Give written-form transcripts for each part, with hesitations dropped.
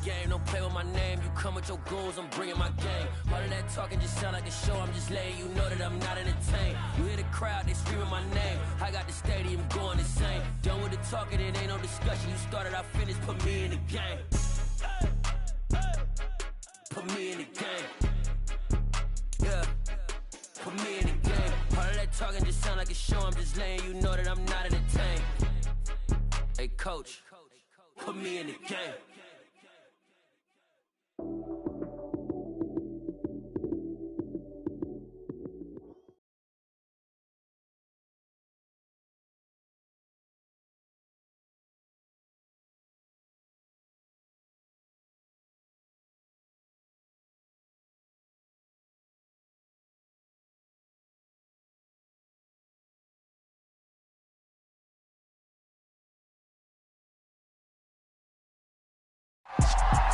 game. Don't play with my name. You come with your goons, I'm bringing my gang. All of that talking just sound like a show. I'm just letting you know that I'm not entertained. You hear the crowd, they screaming my name. I got the stadium going insane. Done with the talking, it ain't no discussion. You started, I finished. Put me in the game. Put me in the game. Yeah. Put me in the game. All of that talking just sound like a show. I'm just letting you know that I'm not entertained. Hey, coach, put me in the game.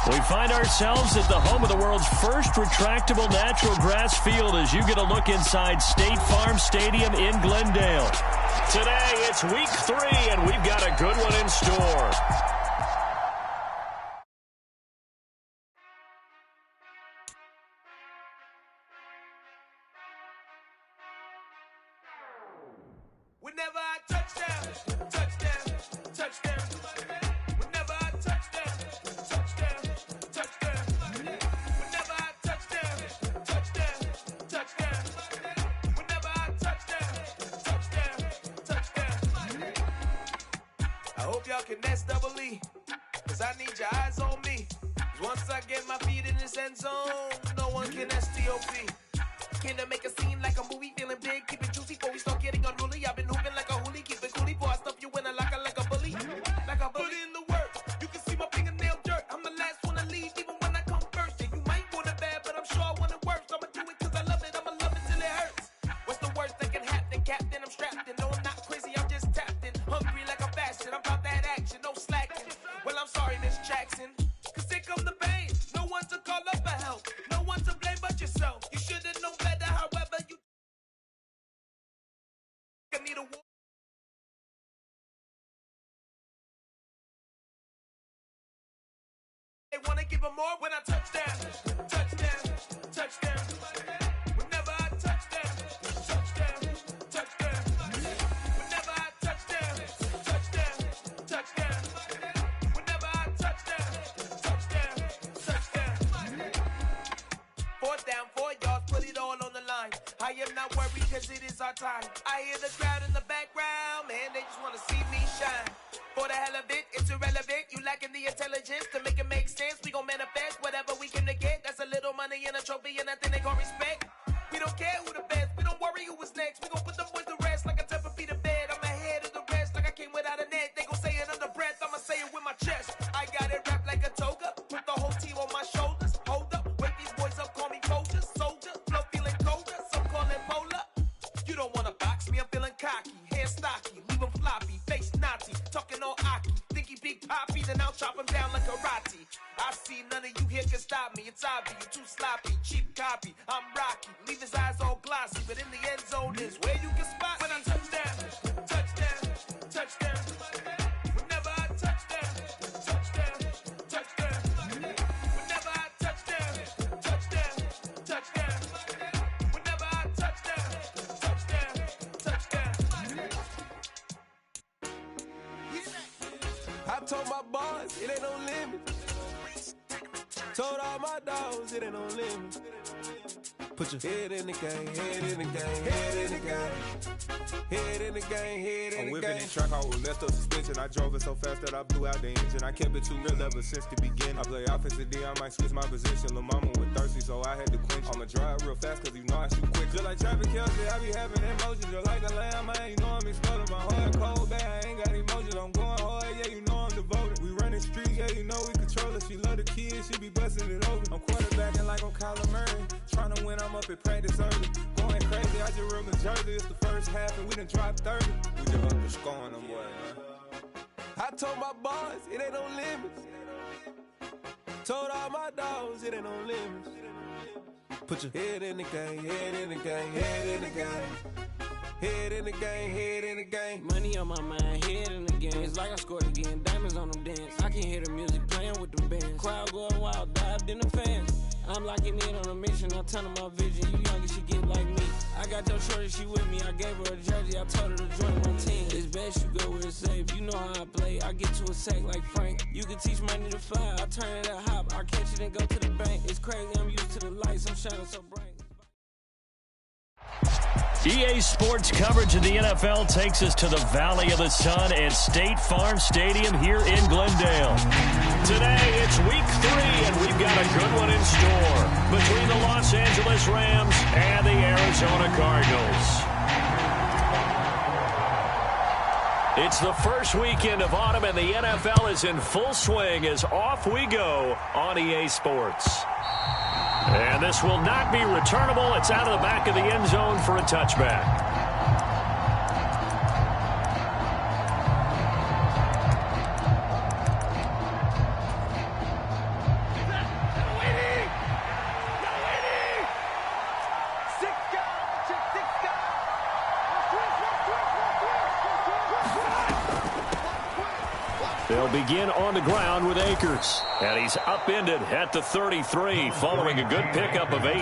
We find ourselves at the home of the world's first retractable natural grass field as you get a look inside State Farm Stadium in Glendale. Today, it's week 3, and we've got a good one in store. Whenever I touchdown, touchdown, touchdown. Whenever I touchdown, touchdown, touchdown. Whenever I touchdown, touchdown, touchdown. Whenever I touchdown, touchdown, touchdown. I hope y'all can nest double E, cause I need your eyes on me. Cause once I get my feet in this end zone, no one can STOP. Can I make a scene like a movie, feeling big, keep it juicy before we start getting unruly. I've been hooping like a hoolie, keep it coolie before I stuff you in a locker like a bully. Like a bully. Put in the work, you can see my fingernail dirt. I'm the last one to leave, even when I come first. And you might want it bad, but I'm sure I want it worse. I'ma do it cause I love it, I'ma love it till it hurts. What's the worst that can happen, Captain? I'm strapped in, no I'm not crazy, I'm just tapped in. Hungry like I'm fashion, I'm about that action, no slacking. Well I'm sorry, Miss Jackson, cause here come the pain. No one to call up for help, no one to blame but yourself. You should've known better, however you need a war. They wanna give them more when I touchdown, touchdown, touchdown. Whenever I touchdown, touchdown, touchdown. Whenever I touchdown, touchdown, touchdown. Whenever I touchdown, touchdown, touchdown. 4th down, 4 yards, put it all on the line. I am not worried cause it is our time. I hear the crowd in the background, man, they just wanna see me shine. For the hell of it, it's irrelevant. You lacking the intelligence to make it make sense. We gon' manifest whatever we came to get. That's a little money and a trophy and nothing they call respect. We don't care who the best, we don't worry who was next. We gon' put them boys to rest like a 10 feet of bed. I'm ahead of the rest like I came without a net. They gon' say it under breath, I'ma say it with my chest. I got it wrapped like a toga, put the whole team on my shoulders. Hold up, wake these boys up, call me Folger, soldier, flow feeling colder, some call it polar. You don't wanna box me, I'm feeling cocky, hair stocky, leave him floppy, face naughty, talking all aki, think he big poppy, then I'll chop him down like karate. I see none of you here can stop me, it's obvious, you too sloppy, cheap copy, I'm Rocky, leave his eyes all glossy, but in the end zone is where you can spot when I touchdown, touchdown, touchdown. Whenever I touchdown, touchdown, touchdown. Whenever I touchdown, touchdown, touchdown. Whenever I touchdown, touchdown, touchdown. I told my boss it ain't no limit. Told all my dogs it ain't no limit. Put your head in the game, head in the game, head in the game. Head in the game, head in the game. I'm whipping that track out with messed up suspension. I drove it so fast that I blew out the engine. I kept it too real ever since the beginning. I play offensive D, I might switch my position. Lil' mama was thirsty, so I had to quench. I'ma drive real fast, cause you know I shoot quick. Just like Travis Kelce, I be having emotions. Just like the lamb, man, you know I'm exploding. My heart cold, bad, I ain't got emotions. I'm going hard, yeah, you know I'm devoted. We running streets, yeah, you know we control it. She love the kids, she be busting it over. I'm quarterbacking like I'm Kyler Murray. Trying to win, I'm up at practice early. Going crazy, I just real the jersey. It's the first half and we done dropped 30. We just up to scoring them, boy, man. I told my boys, it ain't no limits. Told all my dogs, it ain't no limits. Put your head in the game, head in the game, head in the game. Head in the game, head in the game. Money on my mind, head in the game. It's like I scored again, diamonds on them dance. I can hear the music playing with them bands. Crowd going wild, dived in the fans. I'm locking in on a mission, I'm turning my vision. You young and she get like me. I got your shorty, she with me. I gave her a jersey, I told her to join my team. It's best you go where it's safe. You know how I play. I get to a sack like Frank. You can teach money to fly. I turn it at hop. I catch it and go to the bank. It's crazy, I'm used to the lights. I'm shining so bright. EA Sports coverage of the NFL takes us to the Valley of the Sun at State Farm Stadium here in Glendale. Today, it's week 3, and we've got a good one in store between the Los Angeles Rams and the Arizona Cardinals. It's the first weekend of autumn, and the NFL is in full swing as off we go on EA Sports. And this will not be returnable. It's out of the back of the end zone for a touchback. They'll begin on the ground with Akers. And he's upended at the 33 following a good pickup of 8.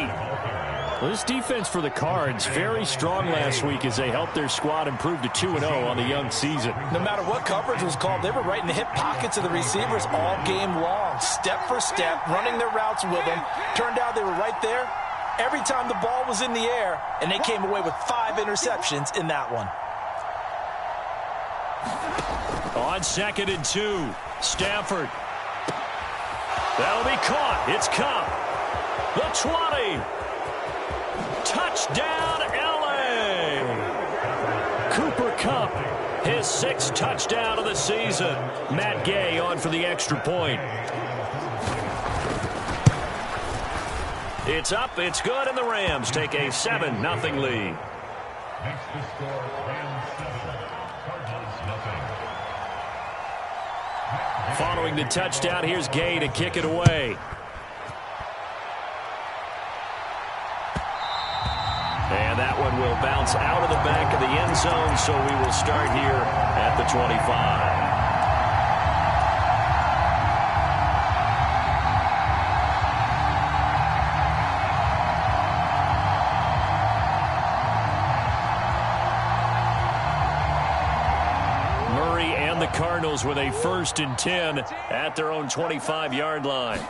Well, this defense for the Cards, very strong last week as they helped their squad improve to 2-0 on the young season. No matter what coverage was called, they were right in the hip pockets of the receivers all game long, step for step, running their routes with them. Turned out they were right there every time the ball was in the air, and they came away with 5 interceptions in that one. On 2nd and 2, Stafford. That'll be caught. It's Kupp. The 20. Touchdown, L.A. Cooper Kupp, his 6th touchdown of the season. Matt Gay on for the extra point. It's up, it's good, and the Rams take a 7-0 lead. Next to score, Rams 7, Cardinals nothing. Following the touchdown, here's Gay to kick it away. And that one will bounce out of the back of the end zone, so we will start here at the 25. Cardinals with a 1st and 10 at their own 25-yard line.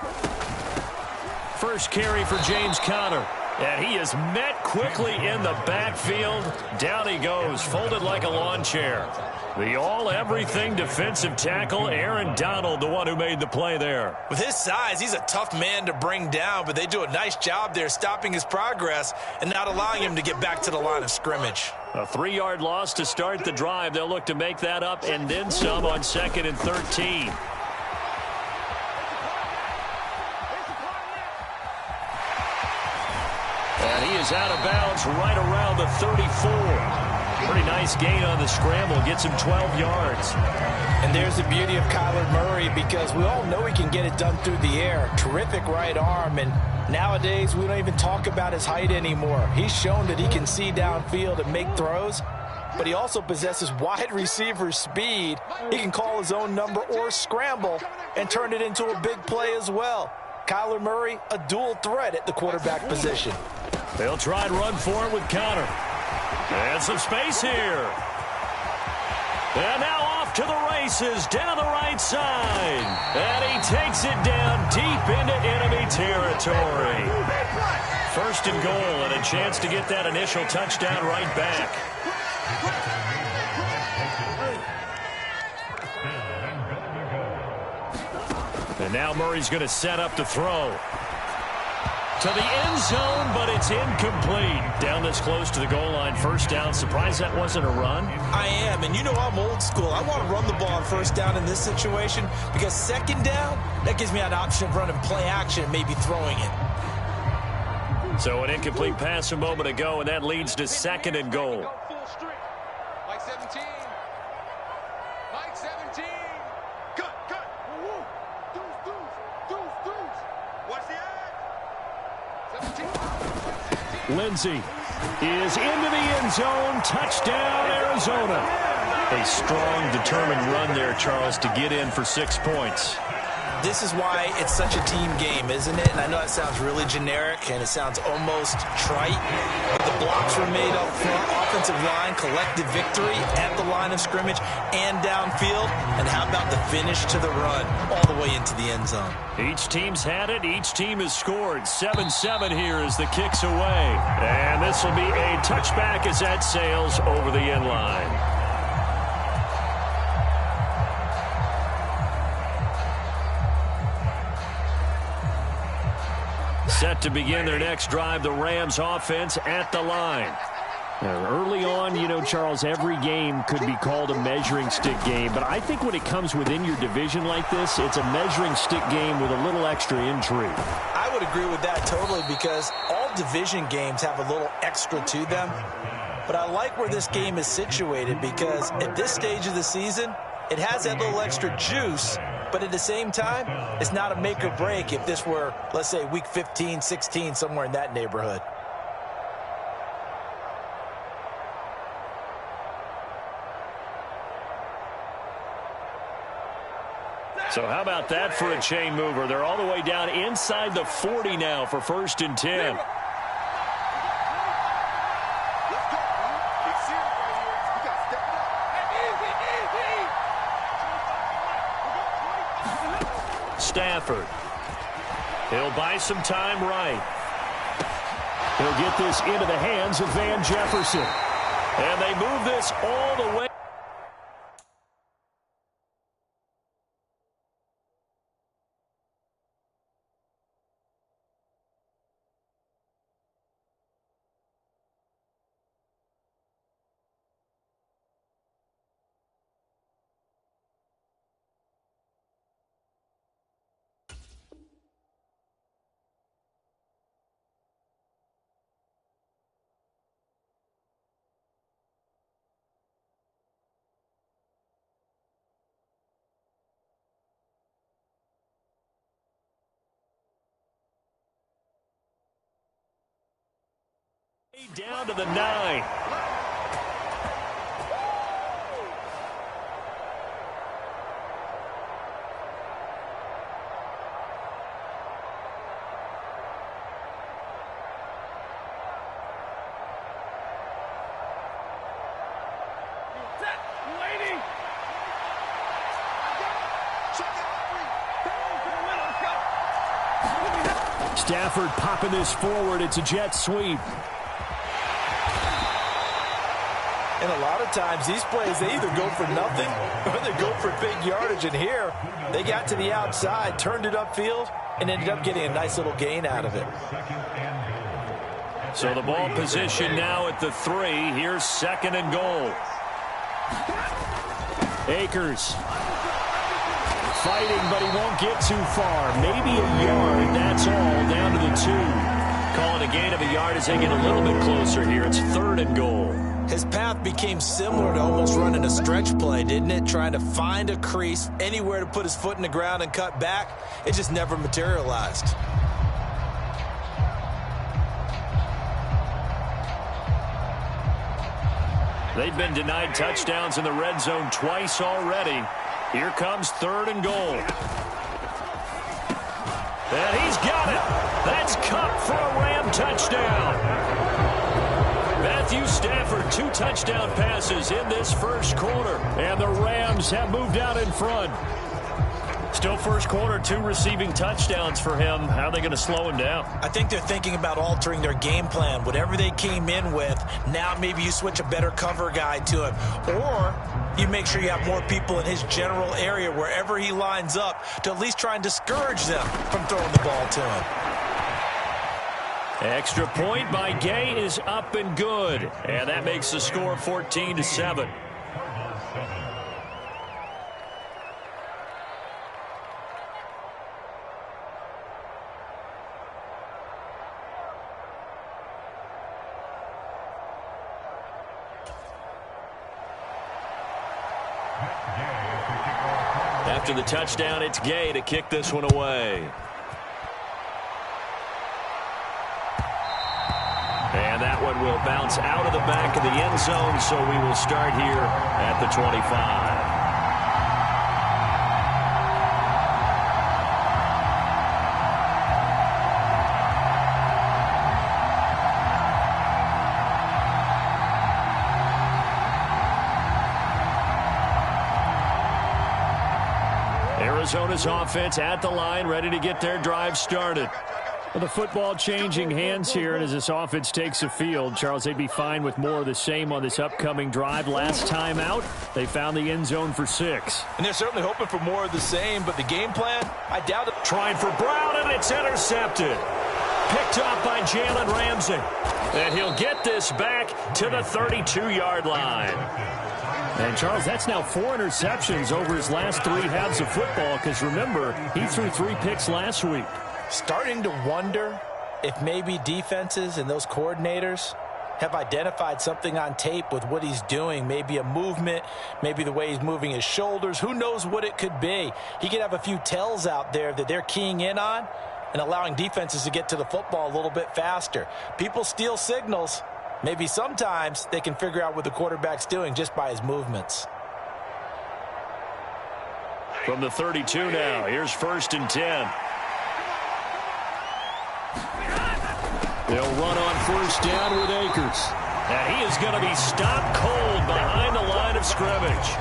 First carry for James Conner. And he is met quickly in the backfield. Down he goes, folded like a lawn chair. The all-everything defensive tackle, Aaron Donald, the one who made the play there. With his size, he's a tough man to bring down, but they do a nice job there stopping his progress and not allowing him to get back to the line of scrimmage. A 3-yard loss to start the drive. They'll look to make that up and then some on 2nd and 13. And he is out of bounds right around the 34. Pretty nice gain on the scramble. Gets him 12 yards. And there's the beauty of Kyler Murray, because we all know he can get it done through the air. Terrific right arm, and nowadays we don't even talk about his height anymore. He's shown that he can see downfield and make throws, but he also possesses wide receiver speed. He can call his own number or scramble and turn it into a big play as well. Kyler Murray, a dual threat at the quarterback position. They'll try and run for it with Conner. And some space here. And now off to the races, down the right side. And he takes it down deep into enemy territory. 1st and goal, and a chance to get that initial touchdown right back. And now Murray's going to set up to throw. To the end zone, but it's incomplete. Down this close to the goal line, 1st down. Surprised that wasn't a run? I am, and you know I'm old school. I want to run the ball on 1st down in this situation, because 2nd down, that gives me an option of running play action and maybe throwing it. So an incomplete pass a moment ago, and that leads to 2nd and goal. Mike 17. Mike 17. Cut. Deuce. Watch the edge. 17. Lindsey is into the end zone. Touchdown, Arizona. A strong, determined run there, Charles, to get in for 6 points. This is why it's such a team game, isn't it? And I know that sounds really generic and it sounds almost trite, but the blocks were made up front, offensive line, collective victory at the line of scrimmage and downfield. And how about the finish to the run all the way into the end zone? Each team's had it. Each team has scored. 7-7 here as the kick's away. And this will be a touchback as that sails over the end line. Set to begin their next drive, the Rams offense at the line. Early on, you know, Charles, every game could be called a measuring stick game, but I think when it comes within your division like this, it's a measuring stick game with a little extra intrigue. I would agree with that totally because all division games have a little extra to them, but I like where this game is situated because at this stage of the season, it has that little extra juice, but at the same time, it's not a make or break if this were, let's say, week 15, 16, somewhere in that neighborhood. So how about that for a chain mover? They're all the way down inside the 40 now for 1st and 10. Stafford. He'll buy some time right. He'll get this into the hands of Van Jefferson. And they move this all the way. Down to the 9. Stafford popping this forward. It's a jet sweep. And a lot of times, these plays, they either go for nothing or they go for big yardage. And here, they got to the outside, turned it upfield, and ended up getting a nice little gain out of it. So the ball position now at the 3. Here's 2nd and goal. Akers fighting, but he won't get too far. Maybe a yard, that's all, down to the 2. Calling a gain of a yard as they get a little bit closer here. It's 3rd and goal. His path became similar to almost running a stretch play, didn't it? Trying to find a crease, anywhere to put his foot in the ground and cut back. It just never materialized. They've been denied touchdowns in the red zone twice already. Here comes 3rd and goal. And he's got it. That's Kupp for a Ram touchdown. Matthew Stafford, 2 touchdown passes in this first quarter. And the Rams have moved out in front. Still first quarter, 2 receiving touchdowns for him. How are they going to slow him down? I think they're thinking about altering their game plan. Whatever they came in with, now maybe you switch a better cover guy to him. Or you make sure you have more people in his general area wherever he lines up to at least try and discourage them from throwing the ball to him. Extra point by Gay is up and good. And that makes the score 14-7. After the touchdown, it's Gay to kick this one away. And that one will bounce out of the back of the end zone, so we will start here at the 25. Arizona's offense at the line, ready to get their drive started. Well, the football changing hands here, and as this offense takes the field, Charles, they'd be fine with more of the same on this upcoming drive. Last time out, they found the end zone for 6. And they're certainly hoping for more of the same, but the game plan, I doubt it. Trying for Brown, and it's intercepted. Picked up by Jalen Ramsey. And he'll get this back to the 32-yard line. And, Charles, that's now 4 interceptions over his last 3 halves of football, because, remember, he threw 3 picks last week. Starting to wonder if maybe defenses and those coordinators have identified something on tape with what he's doing. Maybe a movement, maybe the way he's moving his shoulders. Who knows what it could be? He could have a few tells out there that they're keying in on and allowing defenses to get to the football a little bit faster. People steal signals. Maybe sometimes they can figure out what the quarterback's doing just by his movements. From the 32 now, here's 1st and 10. They'll run on 1st down with Akers. And he is going to be stopped cold behind the line of scrimmage.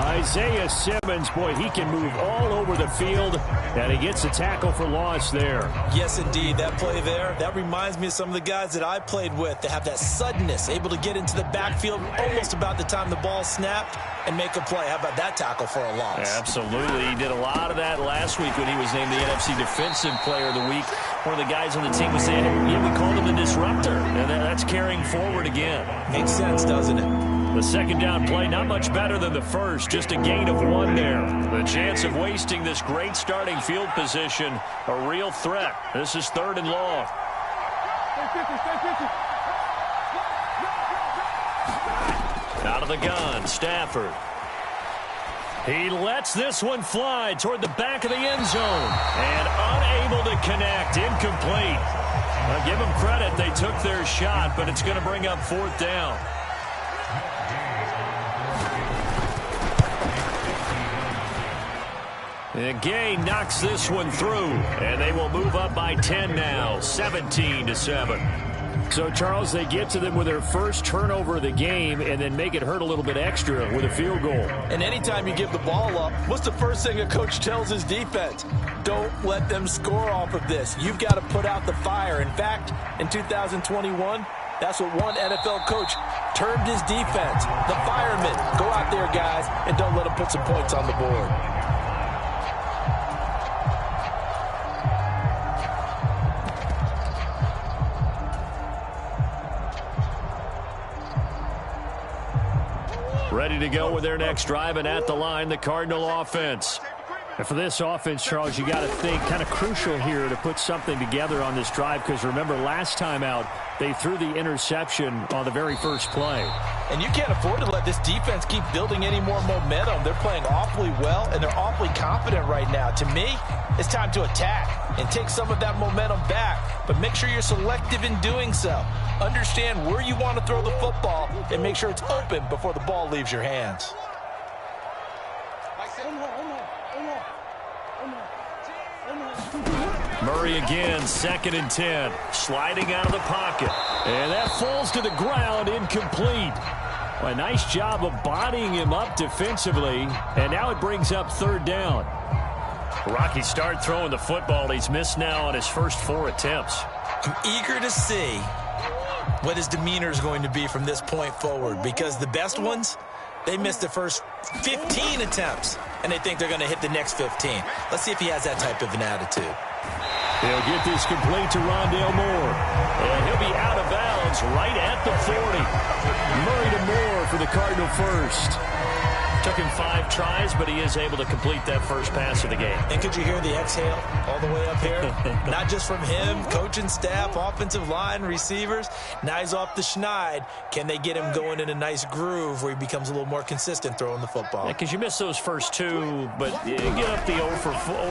Isaiah Simmons, boy, he can move all over the field, and he gets a tackle for loss there. Yes, indeed. That play there, that reminds me of some of the guys that I played with that have that suddenness, able to get into the backfield almost about the time the ball snapped and make a play. How about that tackle for a loss? Absolutely. He did a lot of that last week when he was named the NFC Defensive Player of the Week. One of the guys on the team was saying, yeah, we called him the disruptor, and that's carrying forward again. Makes sense, doesn't it? The second down play, not much better than the first, just a gain of 1 there. The chance of wasting this great starting field position, a real threat. This is 3rd and long. Out of the gun, Stafford. He lets this one fly toward the back of the end zone and unable to connect, incomplete. I'll give them credit, they took their shot, but it's going to bring up 4th down. And Gay knocks this one through, and they will move up by 10 now, 17-7. So, Charles, they get to them with their first turnover of the game and then make it hurt a little bit extra with a field goal. And anytime you give the ball up, what's the first thing a coach tells his defense? Don't let them score off of this. You've got to put out the fire. In fact, in 2021, that's what one NFL coach termed his defense. The firemen. Go out there, guys, and don't let them put some points on the board. Ready to go with their next drive, and at the line, the Cardinal offense. And for this offense, Charles, you got to think kind of crucial here to put something together on this drive, because remember, last time out, they threw the interception on the very first play. And you can't afford to let this defense keep building any more momentum. They're playing awfully well, and they're awfully confident right now. To me, it's time to attack and take some of that momentum back, but make sure you're selective in doing so. Understand where you want to throw the football and make sure it's open before the ball leaves your hands. Murray again, 2nd and 10, sliding out of the pocket. And that falls to the ground, incomplete. A nice job of bodying him up defensively, and now it brings up 3rd down. Rocky start throwing the football. He's missed now on his first 4 attempts. I'm eager to see what his demeanor is going to be from this point forward, because the best ones, they missed the first 15 attempts, and they think they're going to hit the next 15. Let's see if he has that type of an attitude. He'll get this complete to Rondale Moore. And he'll be out of bounds right at the 40. Murray to Moore for the Cardinal first. Took him 5 tries, but he is able to complete that first pass of the game. And could you hear the exhale all the way up here? Not just from him, coaching staff, offensive line, receivers. Now he's off the schneid. Can they get him going in a nice groove where he becomes a little more consistent throwing the football? Yeah, because you miss those first 2, but you get up the 0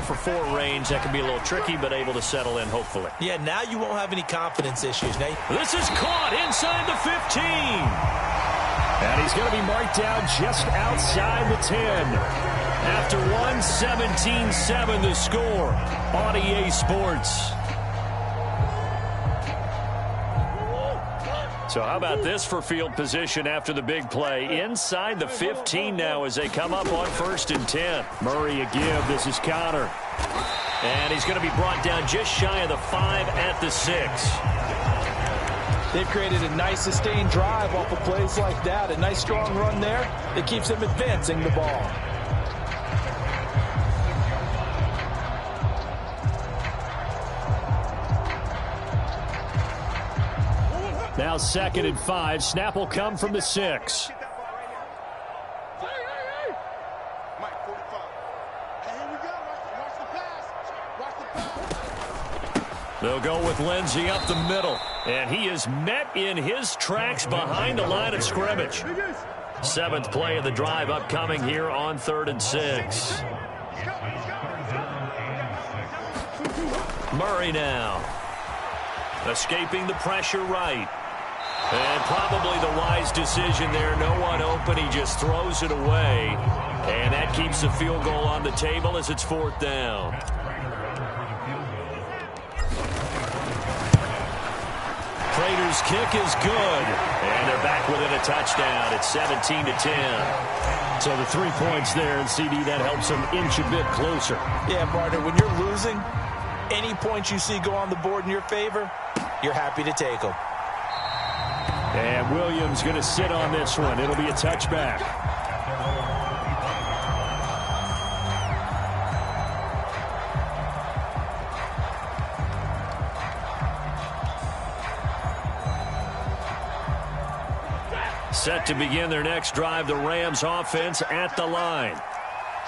for 4 range. That can be a little tricky, but able to settle in, hopefully. Yeah, now you won't have any confidence issues, Nate. This is caught inside the 15. And he's going to be marked down just outside the 10. After 1, 17-7 the score on EA Sports. So how about this for field position after the big play? Inside the 15 now as they come up on 1st and 10. Murray a give. This is Connor. And he's going to be brought down just shy of the 5 at the 6. They've created a nice sustained drive off of plays like that. A nice strong run there that keeps them advancing the ball. Now 2nd and 5. Snap will come from the 6. They'll go with Lindsey up the middle. And he is met in his tracks behind the line of scrimmage. 7th play of the drive upcoming here on 3rd and 6. Murray now. Escaping the pressure right. And probably the wise decision there. No one open. He just throws it away. And that keeps the field goal on the table as it's 4th down. Prater's kick is good. And they're back within a touchdown. It's 17-10. So the 3 points there, and CD, that helps them inch a bit closer. Yeah, partner, when you're losing, any points you see go on the board in your favor, you're happy to take them. And Williams going to sit on this one. It'll be a touchback. Set to begin their next drive, the Rams offense at the line.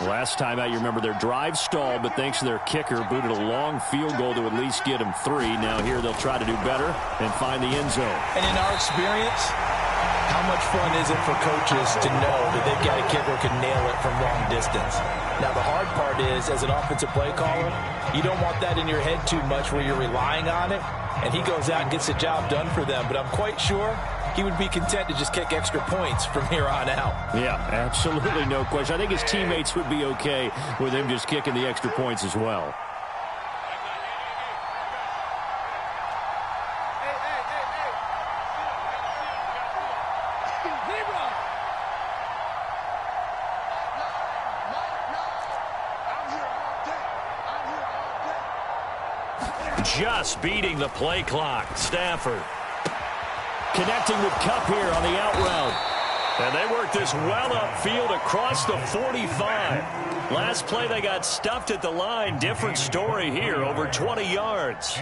Last time out, you remember their drive stalled, but thanks to their kicker, booted a long field goal to at least get them 3. Now here they'll try to do better and find the end zone. And in our experience, how much fun is it for coaches to know that they've got a kicker who can nail it from long distance? Now the hard part is, as an offensive play caller, you don't want that in your head too much where you're relying on it, and he goes out and gets the job done for them. But I'm quite sure he would be content to just kick extra points from here on out. Yeah, absolutely no question. I think his teammates would be okay with him just kicking the extra points as well. Just beating the play clock. Stafford connecting with Kupp here on the out route. And they work this well upfield across the 45. Last play they got stuffed at the line. Different story here, over 20 yards.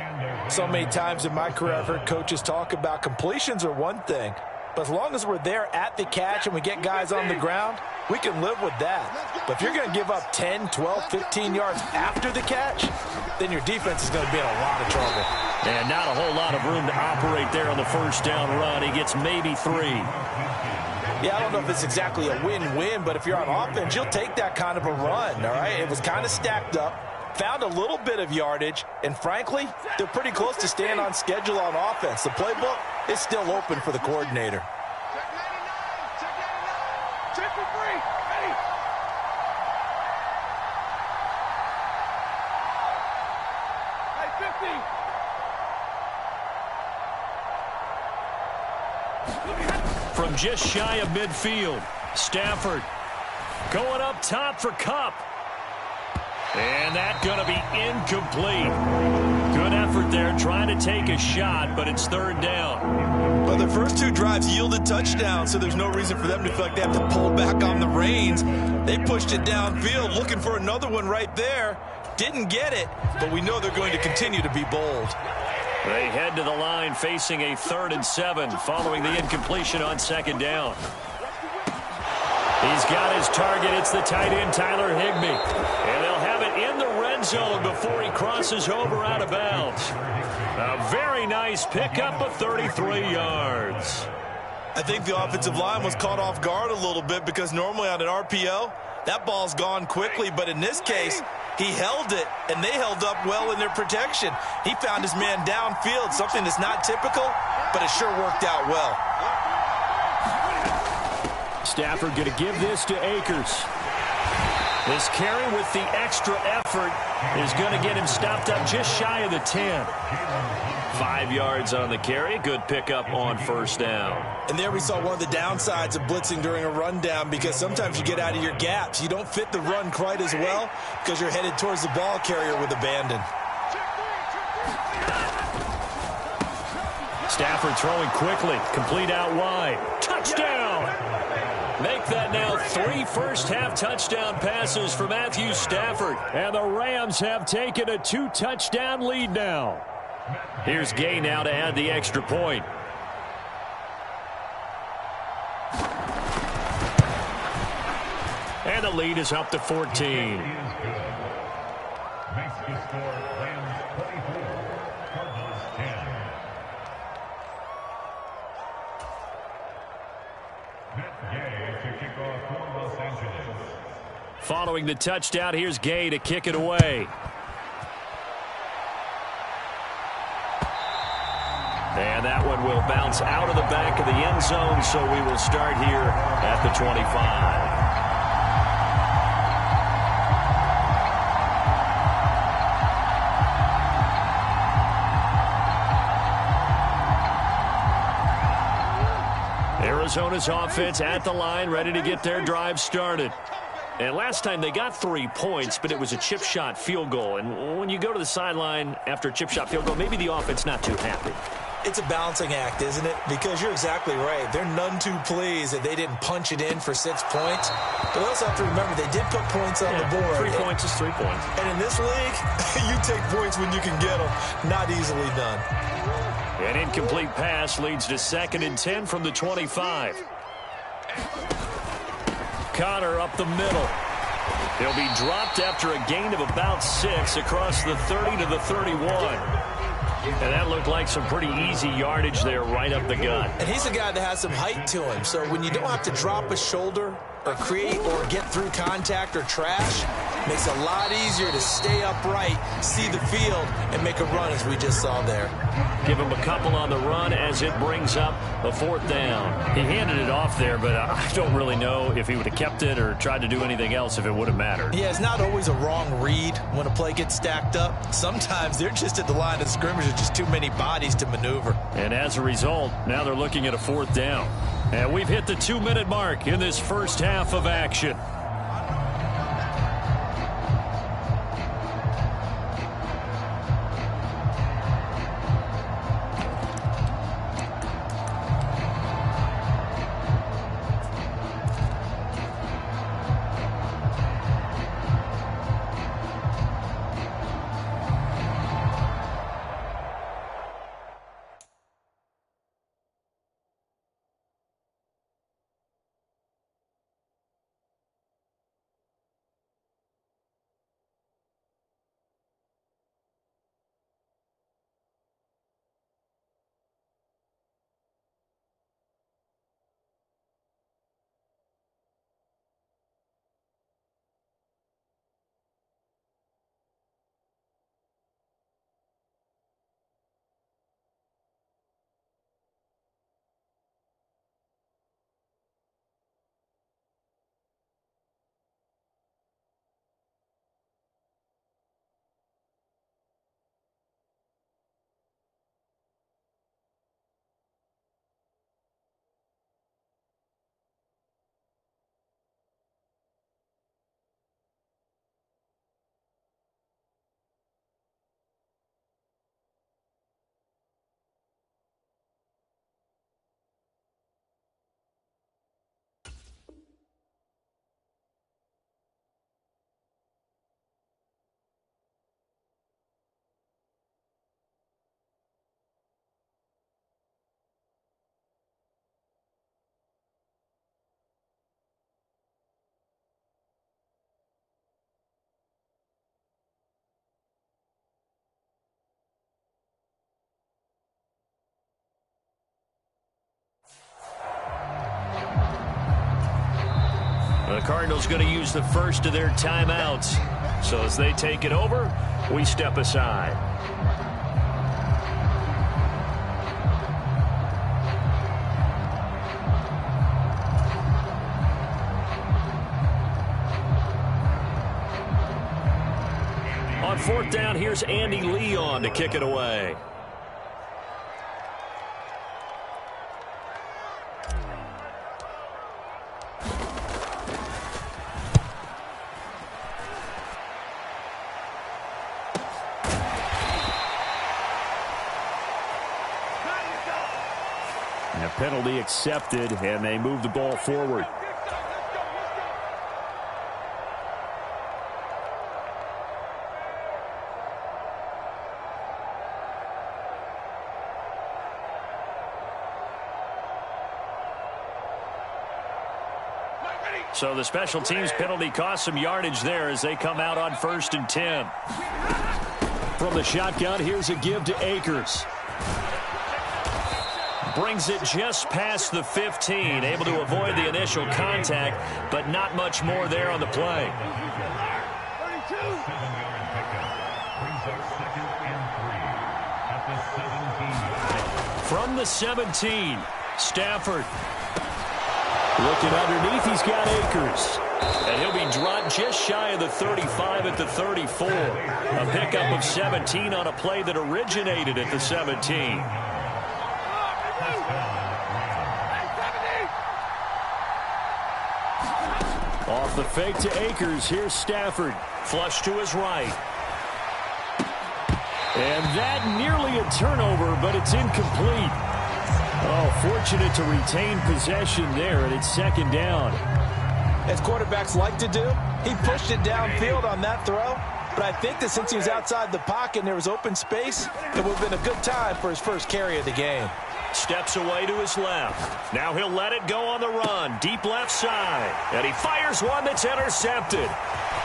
So many times in my career I've heard coaches talk about completions are one thing, but as long as we're there at the catch and we get guys on the ground, we can live with that. But if you're going to give up 10, 12, 15 yards after the catch, then your defense is going to be in a lot of trouble. And not a whole lot of room to operate there on the first down run. He gets maybe 3. Yeah, I don't know if it's exactly a win-win, but if you're on offense, you'll take that kind of a run, all right? It was kind of stacked up, found a little bit of yardage, and frankly, they're pretty close to staying on schedule on offense. The playbook is still open for the coordinator. Check for free. Ready. Hey, 50. From just shy of midfield, Stafford going up top for Kupp. And that's going to be incomplete. Good effort there trying to take a shot, but it's 3rd down. Well, their first 2 drives yielded touchdowns, so there's no reason for them to feel like they have to pull back on the reins. They pushed it downfield, looking for another one right there. Didn't get it, but we know they're going to continue to be bold. They head to the line facing a 3rd and 7 following the incompletion on 2nd down. He's got his target. It's the tight end, Tyler Higbee. And they'll have it in the red zone before he crosses over out of bounds. A very nice pickup of 33 yards. I think the offensive line was caught off guard a little bit because normally on an RPO, that ball's gone quickly. But in this case, he held it, and they held up well in their protection. He found his man downfield, something that's not typical, but it sure worked out well. Stafford going to give this to Akers. This carry with the extra effort is going to get him stopped up just shy of the 10. 5 yards on the carry. Good pickup on first down. And there we saw one of the downsides of blitzing during a rundown, because sometimes you get out of your gaps. You don't fit the run quite as well because you're headed towards the ball carrier with abandon. Stafford throwing quickly. Complete out wide. Touchdown! Make that now 3 first-half touchdown passes for Matthew Stafford. And the Rams have taken a 2-touchdown lead now. Here's Gay now to add the extra point. And the lead is up to 14. Makes the score Rams 24, Cardinals 10. Matt Gay to kick off for Los Angeles. Following the touchdown, here's Gay to kick it away. And that one will bounce out of the back of the end zone, so we will start here at the 25. Arizona's offense at the line, ready to get their drive started. And last time they got 3 points, but it was a chip shot field goal. And when you go to the sideline after a chip shot field goal, maybe the offense not too happy. It's a balancing act, isn't it? Because you're exactly right. They're none too pleased that they didn't punch it in for 6 points. But we also have to remember they did put points on the board. 3 points is 3 points. And in this league, you take points when you can get them. Not easily done. An incomplete pass leads to 2nd and 10 from the 25. Connor up the middle. He'll be dropped after a gain of about 6 across the 30 to the 31. And that looked like some pretty easy yardage there right up the gut. And he's a guy that has some height to him. So when you don't have to drop a shoulder or create or get through contact or trash, makes it a lot easier to stay upright, see the field, and make a run as we just saw there. Give him a couple on the run as it brings up a 4th down. He handed it off there, but I don't really know if he would have kept it or tried to do anything else if it would have mattered. Yeah, it's not always a wrong read when a play gets stacked up. Sometimes they're just at the line of scrimmage with just too many bodies to maneuver. And as a result, now they're looking at a 4th down. And we've hit the 2-minute mark in this first half of action. The Cardinals going to use the first of their timeouts. So as they take it over, we step aside. On 4th down, here's Andy Leon to kick it away. A penalty accepted, and they move the ball forward. So the special teams penalty cost some yardage there as they come out on 1st and 10. From the shotgun, here's a give to Akers. Brings it just past the 15, able to avoid the initial contact, but not much more there on the play. 7-yard pickup brings up 2nd and 3 at the 17. From the 17, Stafford. Looking underneath, he's got Akers. And he'll be dropped just shy of the 35 at the 34. A pickup of 17 on a play that originated at the 17. Off the fake to Akers, here's Stafford. Flush to his right. And that nearly a turnover, but it's incomplete. Oh, fortunate to retain possession there, and it's 2nd down. As quarterbacks like to do, he pushed it downfield on that throw. But I think that since he was outside the pocket and there was open space, it would have been a good time for his first carry of the game. Steps away to his left. Now he'll let it go on the run. Deep left side. And he fires one that's intercepted.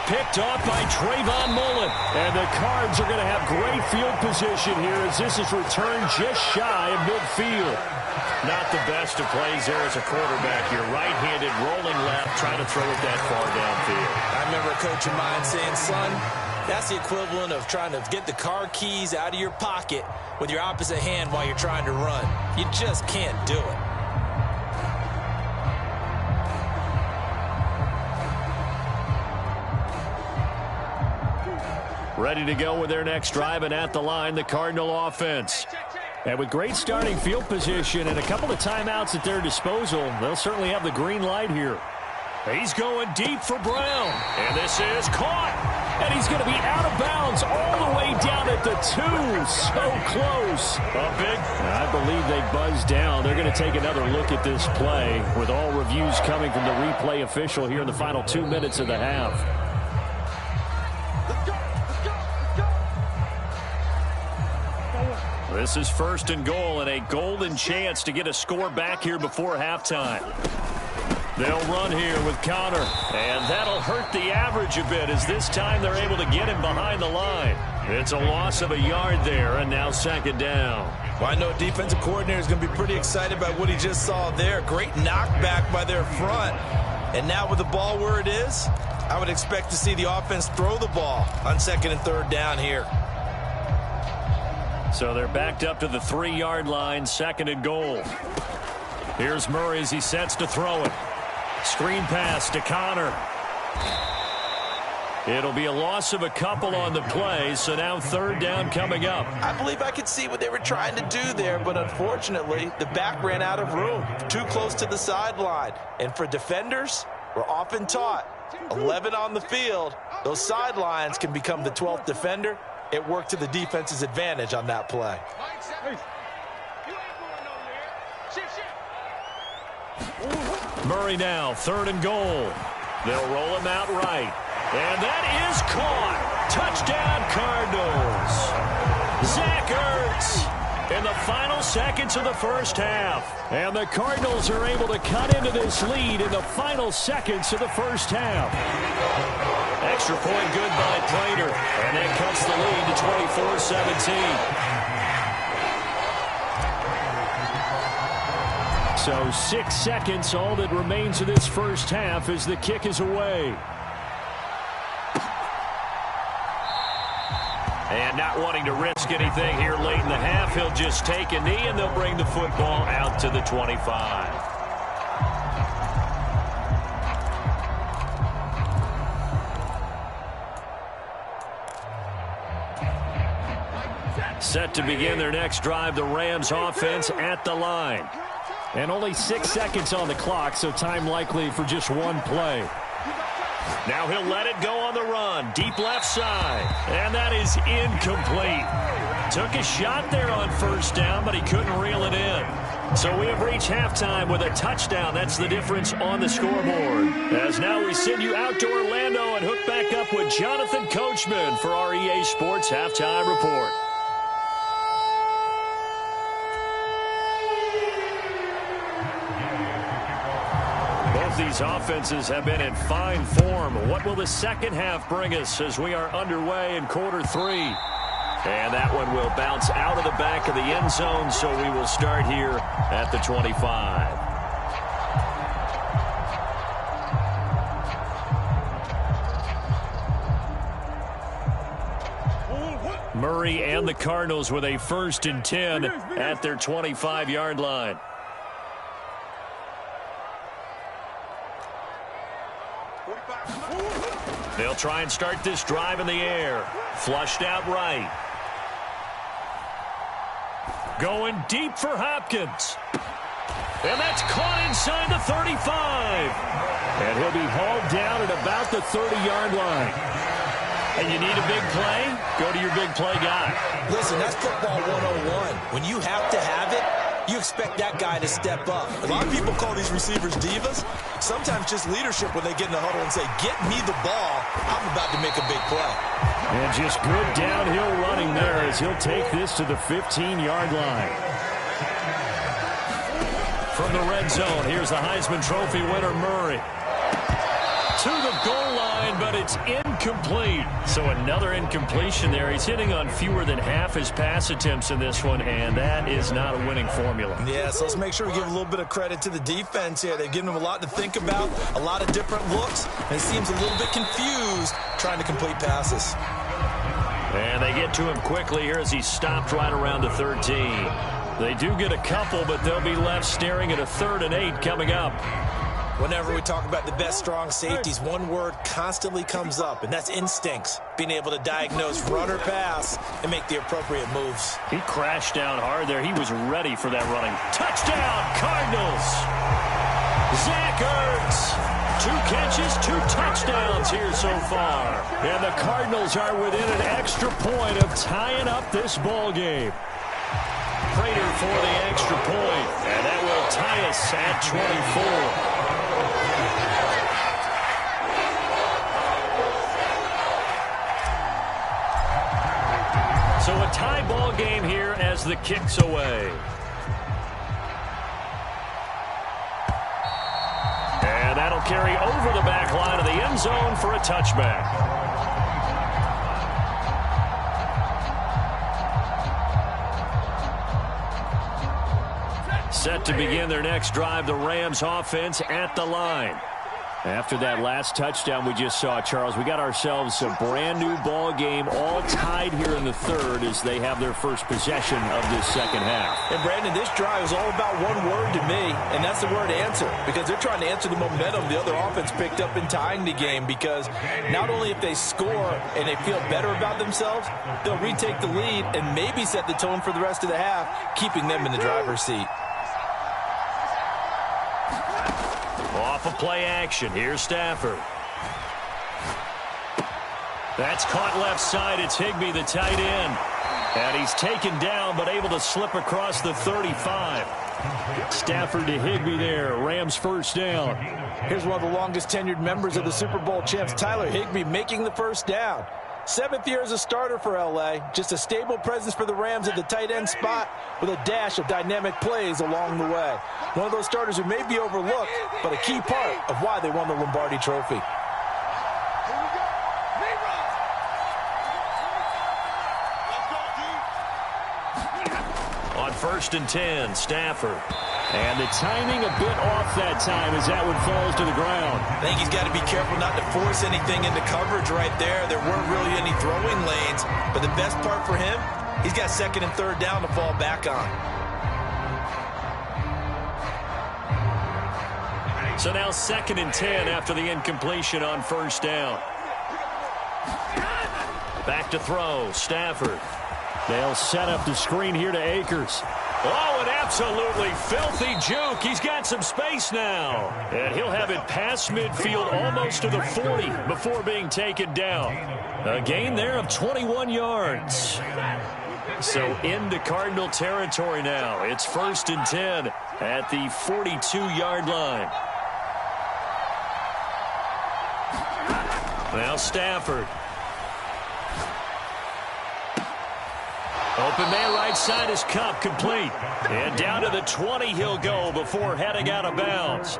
Picked off by Trayvon Mullen. And the Cards are going to have great field position here as this is returned just shy of midfield. Not the best of plays there as a quarterback. You're right-handed, rolling left, trying to throw it that far downfield. I remember a coach of mine saying, son, that's the equivalent of trying to get the car keys out of your pocket with your opposite hand while you're trying to run. You just can't do it. Ready to go with their next drive, and at the line, the Cardinal offense. And with great starting field position and a couple of timeouts at their disposal, they'll certainly have the green light here. He's going deep for Brown. And this is caught. And he's going to be out of bounds all the way down at the 2. So close. I believe they buzzed down. They're going to take another look at this play with all reviews coming from the replay official here in the final 2 minutes of the half. This is 1st and goal and a golden chance to get a score back here before halftime. They'll run here with Connor, and that'll hurt the average a bit as this time they're able to get him behind the line. It's a loss of a yard there, and now 2nd down. Well, I know defensive coordinator is going to be pretty excited about what he just saw there. Great knockback by their front. And now with the ball where it is, I would expect to see the offense throw the ball on 2nd and 3rd down here. So they're backed up to the 3-yard line, 2nd and goal. Here's Murray as he sets to throw it. Screen pass to Connor. It'll be a loss of a couple on the play, so now 3rd down coming up. I believe I could see what they were trying to do there, but unfortunately, the back ran out of room. Too close to the sideline. And for defenders, we're often taught, 11 on the field, those sidelines can become the 12th defender. It worked to the defense's advantage on that play. Murray now, 3rd and goal. They'll roll him out right. And that is caught. Touchdown, Cardinals. Zach Ertz in the final seconds of the first half. And the Cardinals are able to cut into this lead in the final seconds of the first half. Extra point good by Prater. And that cuts the lead to 24-17. So 6 seconds, all that remains of this first half as the kick is away. And not wanting to risk anything here late in the half, he'll just take a knee and they'll bring the football out to the 25. Set to begin their next drive, the Rams offense at the line. And only 6 seconds on the clock, so time likely for just one play. Now he'll let it go on the run. Deep left side. And that is incomplete. Took a shot there on 1st down, but he couldn't reel it in. So we have reached halftime with a touchdown. That's the difference on the scoreboard. As now we send you out to Orlando and hook back up with Jonathan Coachman for our EA Sports Halftime Report. Both these offenses have been in fine form. What will the second half bring us as we are underway in quarter 3? And that one will bounce out of the back of the end zone, so we will start here at the 25. Murray and the Cardinals with a 1st and 10 at their 25-yard line. They'll try and start this drive in the air. Flushed out right. Going deep for Hopkins. And that's caught inside the 35. And he'll be hauled down at about the 30-yard line. And you need a big play? Go to your big play guy. Listen, that's football 101. When you have to have it, you expect that guy to step up. A lot of people call these receivers divas. Sometimes just leadership when they get in the huddle and say, get me the ball. I'm about to make a big play. And just good downhill running there as he'll take this to the 15-yard line. From the red zone, here's the Heisman Trophy winner, Murray. To the goal line, but it's incomplete. So another incompletion there. He's hitting on fewer than half his pass attempts in this one, and that is not a winning formula. Yeah, so let's make sure we give a little bit of credit to the defense here. They've given him a lot to think about, a lot of different looks, and he seems a little bit confused trying to complete passes. And they get to him quickly here as he's stopped right around the 13. They do get a couple, but they'll be left staring at a 3rd and 8 coming up. Whenever we talk about the best strong safeties, one word constantly comes up, and that's instincts. Being able to diagnose run or pass and make the appropriate moves. He crashed down hard there. He was ready for that running. Touchdown, Cardinals! Zach Ertz! 2 catches, 2 touchdowns here so far. And the Cardinals are within an extra point of tying up this ball game. Prater for the extra point, and that will tie us at 24. So a tie ball game here as the kick's away. And that'll carry over the back line of the end zone for a touchback. Set to begin their next drive, the Rams offense at the line. After that last touchdown we just saw, Charles, we got ourselves a brand new ball game, all tied here in the 3rd as they have their first possession of this second half. And Brandon, this drive is all about one word to me, and that's the word answer, because they're trying to answer the momentum the other offense picked up in tying the game, because not only if they score and they feel better about themselves, they'll retake the lead and maybe set the tone for the rest of the half, keeping them in the driver's seat. Off of play action. Here's Stafford. That's caught left side. It's Higbee, the tight end. And he's taken down, but able to slip across the 35. Stafford to Higbee there. Rams first down. Here's one of the longest tenured members of the Super Bowl champs, Tyler Higbee, making the first down. 7th year as a starter for L.A. Just a stable presence for the Rams at the tight end spot with a dash of dynamic plays along the way. One of those starters who may be overlooked, but a key part of why they won the Lombardi Trophy. On 1st and 10, Stafford. And the timing a bit off that time as that one falls to the ground. I think he's got to be careful not to force anything into coverage right there. There weren't really any throwing lanes. But the best part for him, he's got 2nd and 3rd down to fall back on. So now 2nd and 10 after the incompletion on 1st down. Back to throw, Stafford. They'll set up the screen here to Akers. Oh, an absolutely filthy juke. He's got some space now. And he'll have it past midfield almost to the 40 before being taken down. A gain there of 21 yards. So into Cardinal territory now. It's 1st and 10 at the 42-yard line. Now Stafford. Open man right side is Kupp, complete. And down to the 20 he'll go before heading out of bounds.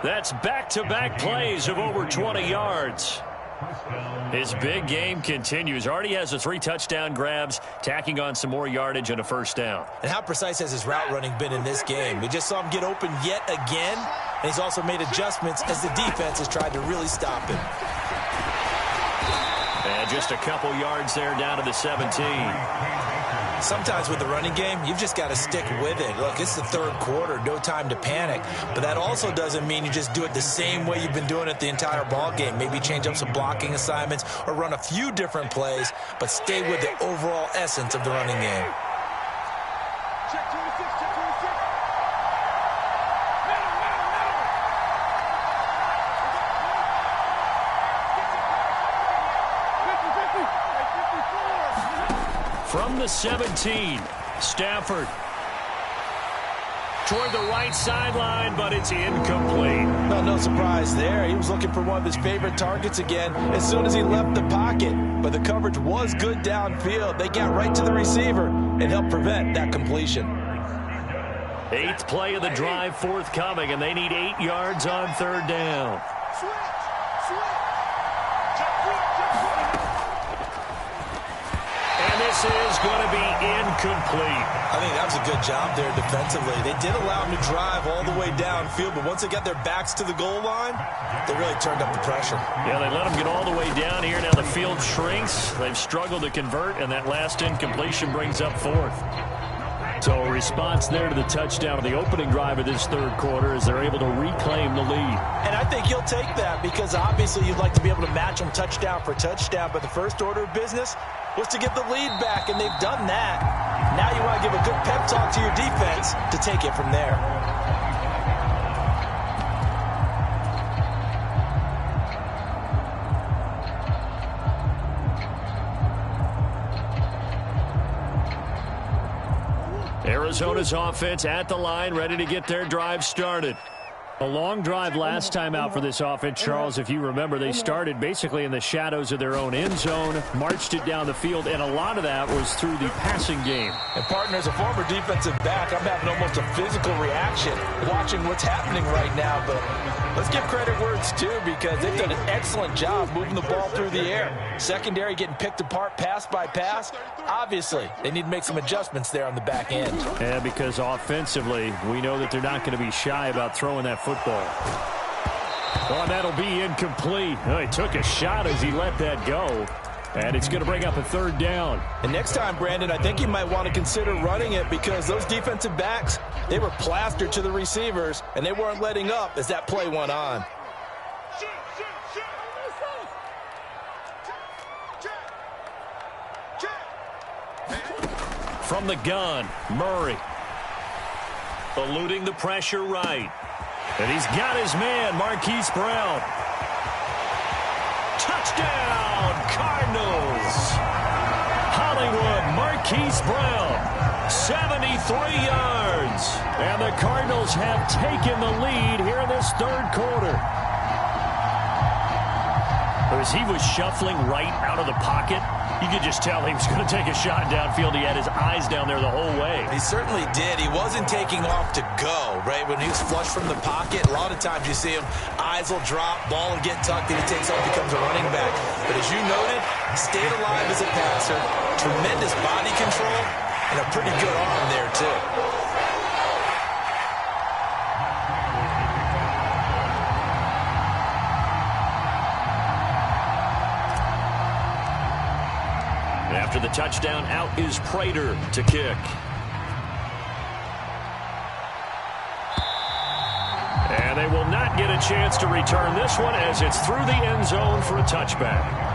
That's back-to-back plays of over 20 yards. His big game continues. Already has the 3 touchdown grabs, tacking on some more yardage and a first down. And how precise has his route running been in this game? We just saw him get open yet again, and he's also made adjustments as the defense has tried to really stop him. And just a couple yards there down to the 17. Sometimes with the running game, you've just got to stick with it. Look, it's the 3rd quarter, no time to panic. But that also doesn't mean you just do it the same way you've been doing it the entire ball game. Maybe change up some blocking assignments or run a few different plays, but stay with the overall essence of the running game. Check 26, check 26. From the 17, Stafford toward the right sideline, but it's incomplete. Well, no surprise there. He was looking for one of his favorite targets again as soon as he left the pocket. But the coverage was good downfield. They got right to the receiver and helped prevent that completion. 8th play of the drive forthcoming, and they need 8 yards on 3rd down. This is going to be incomplete. I think that was a good job there defensively. They did allow him to drive all the way downfield, but once they got their backs to the goal line, they really turned up the pressure. Yeah, they let him get all the way down here. Now the field shrinks. They've struggled to convert, and that last incompletion brings up 4th. So a response there to the touchdown of the opening drive of this 3rd quarter as they're able to reclaim the lead. And I think he'll take that because obviously you'd like to be able to match them touchdown for touchdown, but the first order of business was to get the lead back, and they've done that. Now you want to give a good pep talk to your defense to take it from there. Arizona's offense at the line, ready to get their drive started. A long drive last time out for this offense, Charles. If you remember, they started basically in the shadows of their own end zone, marched it down the field, and a lot of that was through the passing game. And, partner, as a former defensive back, I'm having almost a physical reaction watching what's happening right now. But let's give credit where it's due because they've done an excellent job moving the ball through the air. Secondary getting picked apart pass by pass. Obviously, they need to make some adjustments there on the back end. Yeah, because offensively, we know that they're not going to be shy about throwing that football. Well, that'll be incomplete. Oh, he took a shot as he let that go. And it's going to bring up a 3rd down. And next time, Brandon, I think you might want to consider running it because those defensive backs, they were plastered to the receivers, and they weren't letting up as that play went on. From the gun, Murray. Eluding the pressure right. And he's got his man, Marquise Brown. Touchdown, Cardinals. Hollywood, Marquise Brown, 73 yards. And the Cardinals have taken the lead here in this 3rd quarter. As he was shuffling right out of the pocket, you could just tell he was going to take a shot downfield. He had his eyes down there the whole way. He certainly did. He wasn't taking off to go, right? When he was flush from the pocket, a lot of times you see him, eyes will drop, ball will get tucked, and he takes off, becomes a running back. But as you noted, stayed alive as a passer, tremendous body control, and a pretty good arm there, too. After the touchdown, out is Prater to kick. And they will not get a chance to return this one as it's through the end zone for a touchback.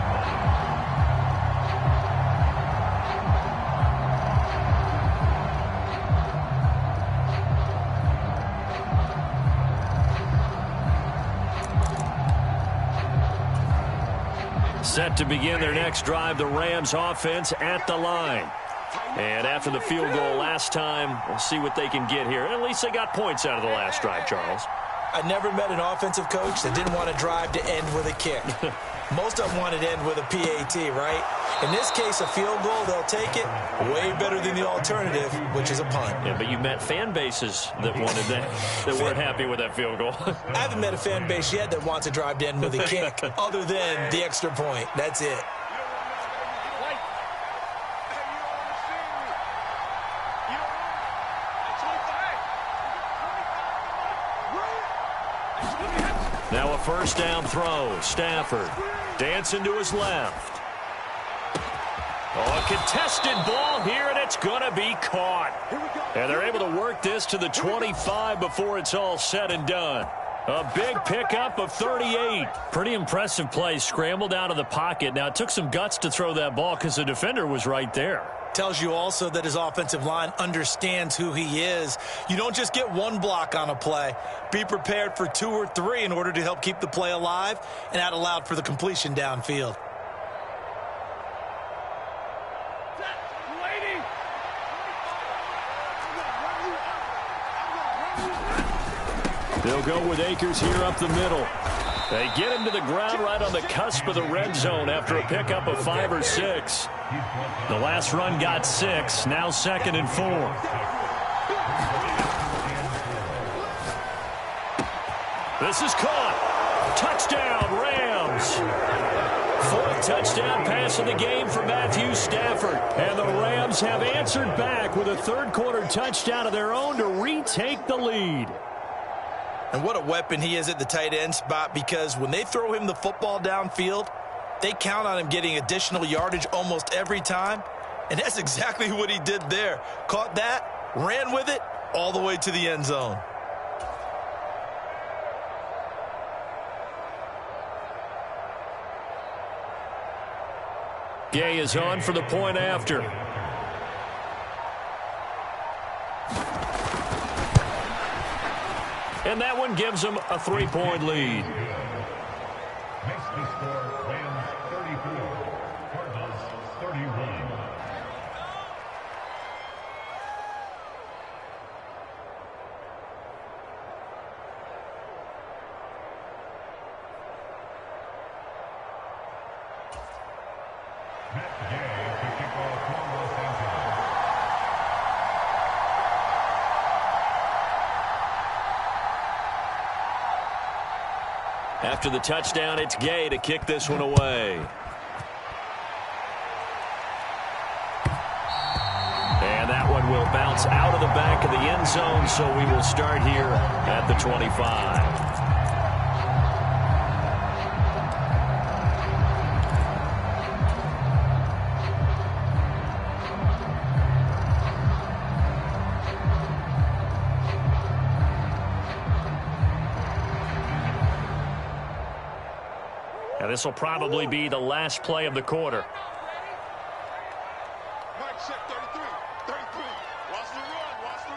Set to begin their next drive, the Rams offense at the line. And after the field goal last time, we'll see what they can get here. At least they got points out of the last drive, Charles. I never met an offensive coach that didn't want to drive to end with a kick. Most of them wanted to end with a PAT, right? In this case, a field goal, they'll take it. Way better than the alternative, which is a punt. Yeah, but you met fan bases that wanted that weren't happy with that field goal. I haven't met a fan base yet that wants to drive to end with a kick, other than the extra point. That's it. Now a first down throw. Stafford dancing to his left. Oh, a contested ball here, and it's going to be caught. And they're able to work this to the 25 before it's all said and done. A big pickup of 38. Pretty impressive play. Scrambled out of the pocket. Now, it took some guts to throw that ball because the defender was right there. Tells you also that his offensive line understands who he is. You don't just get one block on a play. Be prepared for 2 or 3 in order to help keep the play alive, and that allowed for the completion downfield. They'll go with Akers here up the middle. They get him to the ground right on the cusp of the red zone after a pickup of 5 or 6. The last run got 6. Now 2nd and 4. This is caught. Touchdown, Rams. 4th touchdown pass of the game for Matthew Stafford. And the Rams have answered back with a third-quarter touchdown of their own to retake the lead. And what a weapon he is at the tight end spot, because when they throw him the football downfield, they count on him getting additional yardage almost every time. And that's exactly what he did there. Caught that, ran with it, all the way to the end zone. Gay is on for the point after. And that one gives them a 3-point lead. Makes the score Rams 34, Cardinals 31. Matt Gay to kick off for Los Angeles. After the touchdown, it's Gay to kick this one away. And that one will bounce out of the back of the end zone, so we will start here at the 25. This will probably be the last play of the quarter. Mike check 33. 33. Watch the run. Watch the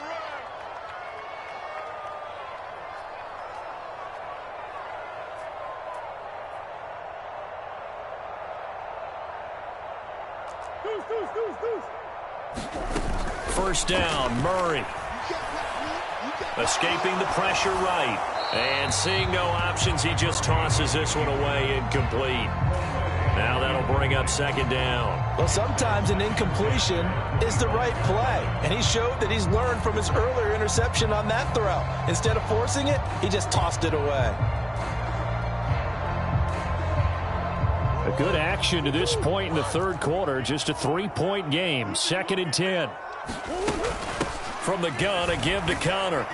run. First down, Murray. Escaping the pressure right. And seeing no options, he just tosses this one away incomplete. Now that'll bring up 2nd down. Well, sometimes an incompletion is the right play. And he showed that he's learned from his earlier interception on that throw. Instead of forcing it, he just tossed it away. A good action to this point in the third quarter. Just a 3-point game. 2nd and 10. From the gun, a give to Connor.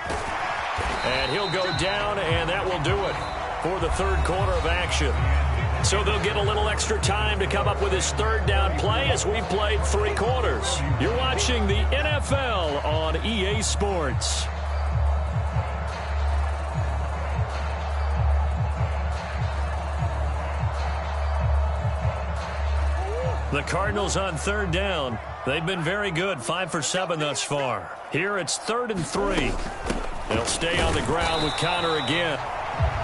And he'll go down, and that will do it for the third quarter of action. So they'll get a little extra time to come up with his third down play as we've played 3 quarters. You're watching the NFL on EA Sports. The Cardinals on 3rd down. They've been very good, 5 for 7 thus far. Here it's 3rd and 3. They'll stay on the ground with Connor again.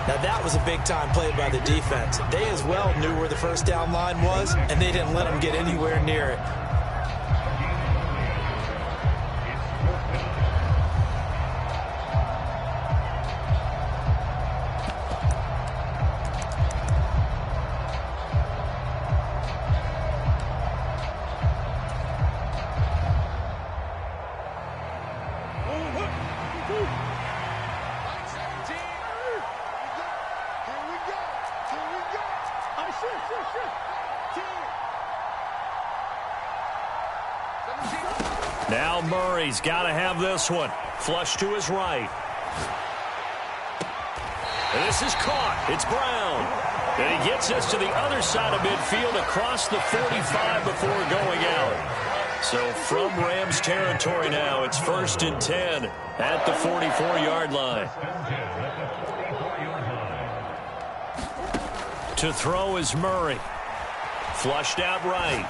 Now that was a big-time play by the defense. They as well knew where the first down line was, and they didn't let them get anywhere near it. Now Murray's got to have this one. Flush to his right. And this is caught. It's Brown. And he gets us to the other side of midfield across the 45 before going out. So from Rams territory now, it's 1st and 10 at the 44-yard line. To throw is Murray. Flushed out right.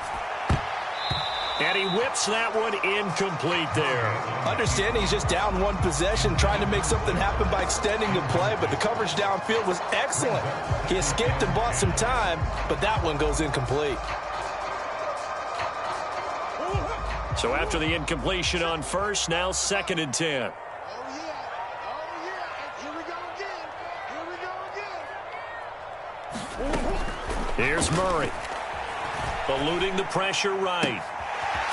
And he whips that one incomplete there. Understanding he's just down one possession, trying to make something happen by extending the play, but the coverage downfield was excellent. He escaped and bought some time, but that one goes incomplete. So after the incompletion on first, now 2nd and 10. Here's Murray. Eluding the pressure right.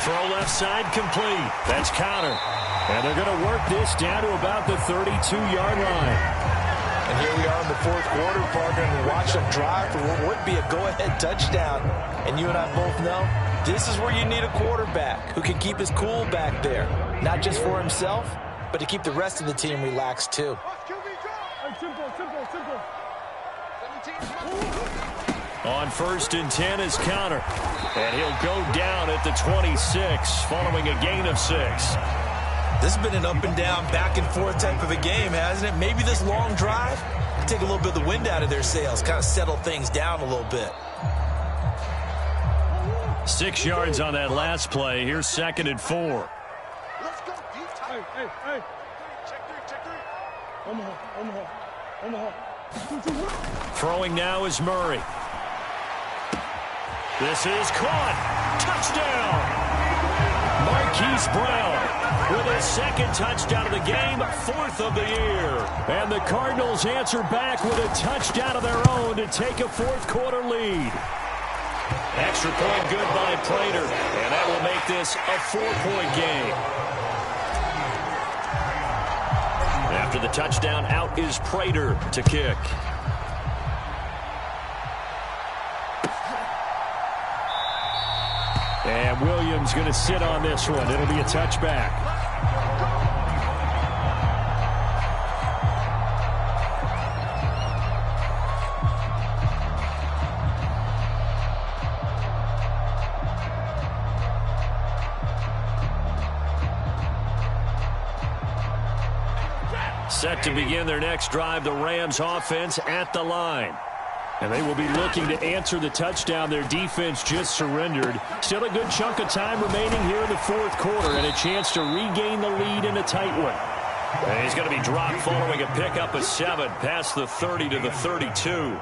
Throw left side complete. That's counter. And they're going to work this down to about the 32-yard line. And here we are in the 4th quarter, partner, and watch them drive for what would be a go-ahead touchdown. And you and I both know this is where you need a quarterback who can keep his cool back there. Not just for himself, but to keep the rest of the team relaxed too. On 1st and 10 is counter. And he'll go down at the 26 following a gain of 6. This has been an up and down, back and forth type of a game, hasn't it? Maybe this long drive can take a little bit of the wind out of their sails, kind of settle things down a little bit. 6 yards on that last play. Here's 2nd and 4. Let's go. Hey. Check 3. Omaha. Throwing now is Murray. This is caught. Touchdown. Marquise Brown with his 2nd touchdown of the game, 4th of the year. And the Cardinals answer back with a touchdown of their own to take a 4th quarter lead. Extra point good by Prater, and that will make this a 4-point game. After the touchdown, out is Prater to kick. And Williams going to sit on this one. It'll be a touchback. Set to begin their next drive, the Rams offense at the line. And they will be looking to answer the touchdown their defense just surrendered. Still a good chunk of time remaining here in the 4th quarter and a chance to regain the lead in a tight one. And he's going to be dropped following a pickup of 7 past the 30 to the 32.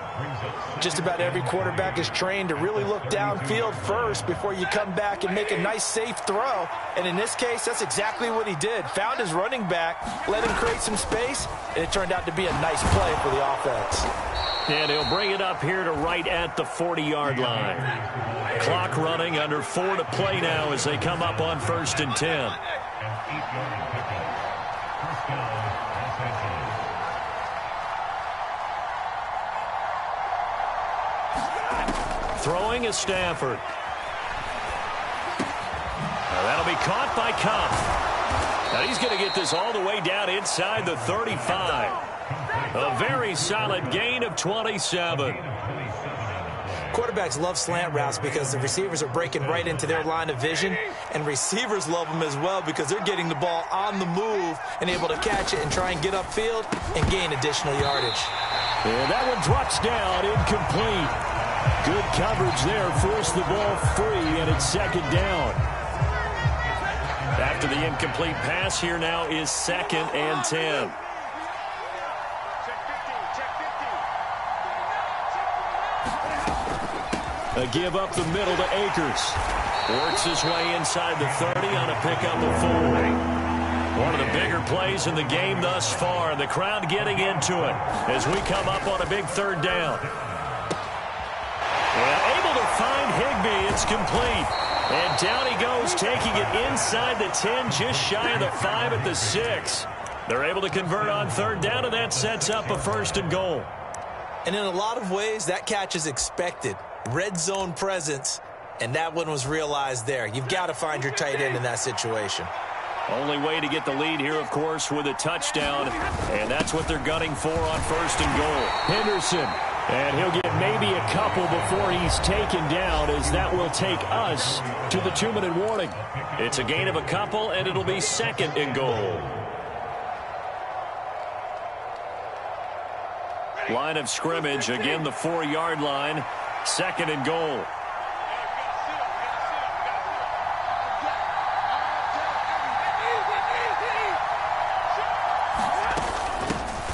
Just about every quarterback is trained to really look downfield first before you come back and make a nice, safe throw. And in this case, that's exactly what he did. Found his running back, let him create some space, and it turned out to be a nice play for the offense. And he'll bring it up here to right at the 40-yard line. Clock running, under 4 to play now as they come up on 1st and 10. Throwing is Stafford. Now that'll be caught by Kupp. Now he's going to get this all the way down inside the 35. A very solid gain of 27. Quarterbacks love slant routes because the receivers are breaking right into their line of vision, and receivers love them as well because they're getting the ball on the move and able to catch it and try and get upfield and gain additional yardage. And that one drops down, incomplete. Good coverage there, forced the ball free, and it's 2nd down. After the incomplete pass, here now is 2nd and 10. A give up the middle to Akers. Works his way inside the 30 on a pickup of 4. One of the bigger plays in the game thus far. The crowd getting into it as we come up on a big 3rd down. And able to find Higbee. It's complete. And down he goes, taking it inside the 10, just shy of the 5 at the 6. They're able to convert on 3rd down, and that sets up a 1st and goal. And in a lot of ways, that catch is expected. Red zone presence, And that one was realized there. You've got to find your tight end in that situation. Only way to get the lead here, of course, with a touchdown. And that's what they're gunning for on 1st and goal. Henderson. And he'll get maybe a couple before he's taken down, as that will take us to the 2-minute warning. It's a gain of a couple, and it'll be 2nd and goal. Line of scrimmage, again the 4-yard line. 2nd and goal.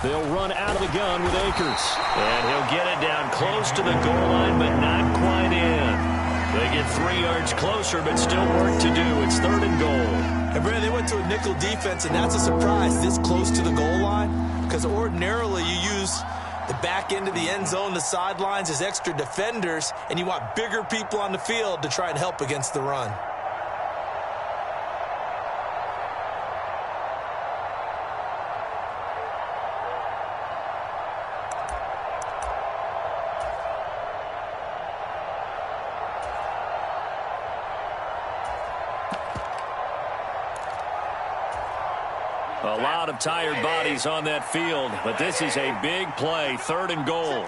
They'll run out of the gun with Akers. And he'll get it down close to the goal line, but not quite in. They get 3 yards closer, but still work to do. It's 3rd and goal. And Brandon, they went to a nickel defense, and that's a surprise this close to the goal line, because ordinarily you use the back end of the end zone, the sidelines as extra defenders, and you want bigger people on the field to try and help against the run. A lot of tired bodies on that field, but this is a big play. 3rd and goal.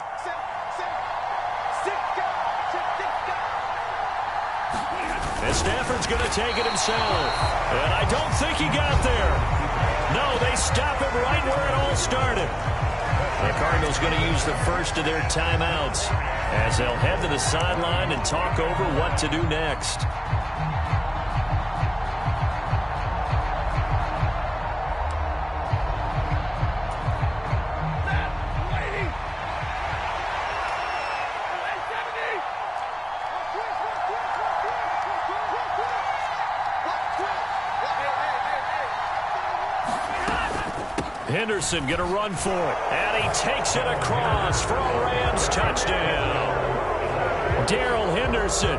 And Stafford's going to take it himself. And I don't think he got there. No, they stop him right where it all started. The Cardinals going to use the first of their timeouts as they'll head to the sideline and talk over what to do next. Henderson going to run for it. And he takes it across for a Rams touchdown. Darrell Henderson,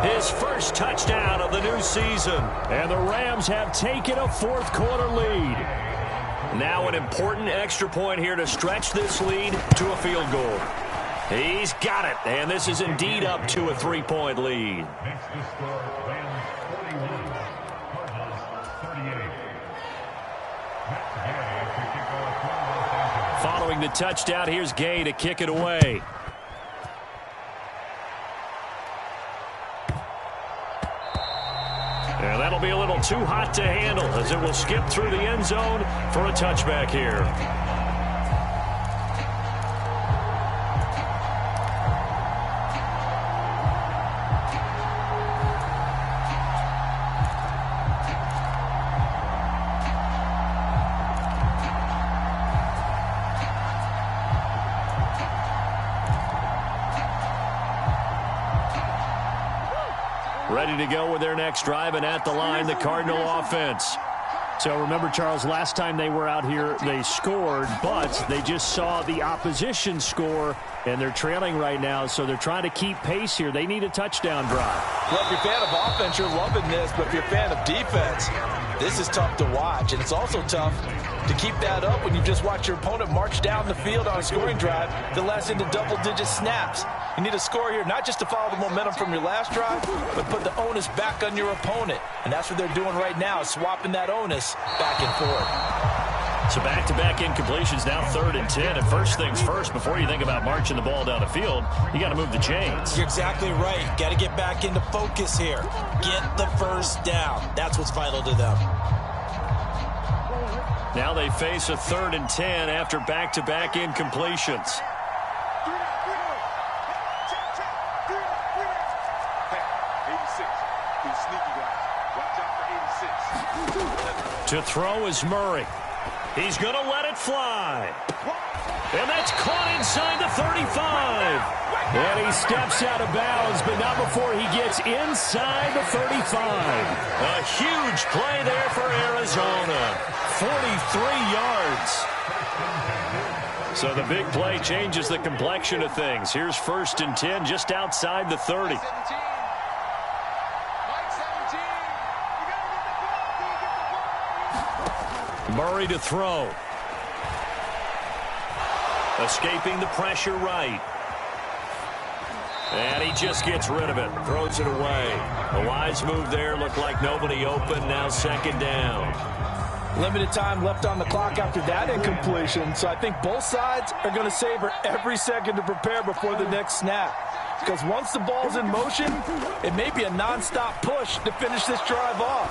his first touchdown of the new season. And the Rams have taken a 4th quarter lead. Now an important extra point here to stretch this lead to a field goal. He's got it. And this is indeed up to a 3-point lead. Makes the score Rams 41, Cardinals 38. Following the touchdown, here's Gay to kick it away. And that'll be a little too hot to handle as it will skip through the end zone for a touchback here. Ready to go with their next drive, and at the line, the Cardinal offense. So remember, Charles, last time they were out here, they scored, but they just saw the opposition score, and they're trailing right now, so they're trying to keep pace here. They need a touchdown drive. Well, if you're a fan of offense, you're loving this, but if you're a fan of defense, this is tough to watch, and it's also tough to keep that up when you just watch your opponent march down the field on a scoring drive that lasts into double-digit snaps. You need a score here, not just to follow the momentum from your last drive, but put the onus back on your opponent. And that's what they're doing right now, swapping that onus back and forth. So back-to-back incompletions, now 3rd and 10. And first things first, before you think about marching the ball down the field, you got to move the chains. You're exactly right. Got to get back into focus here. Get the first down. That's what's vital to them. Now they face a 3rd and 10 after back-to-back incompletions. To throw is Murray. He's going to let it fly. And that's caught inside the 35. And he steps out of bounds, but not before he gets inside the 35. A huge play there for Arizona. 43 yards. So the big play changes the complexion of things. Here's 1st and 10 just outside the 30. Murray to throw. Escaping the pressure right. And he just gets rid of it, throws it away. A wise move there, looked like nobody open, now second down. Limited time left on the clock after that incompletion, so I think both sides are going to savor every second to prepare before the next snap. Because once the ball's in motion, it may be a nonstop push to finish this drive off.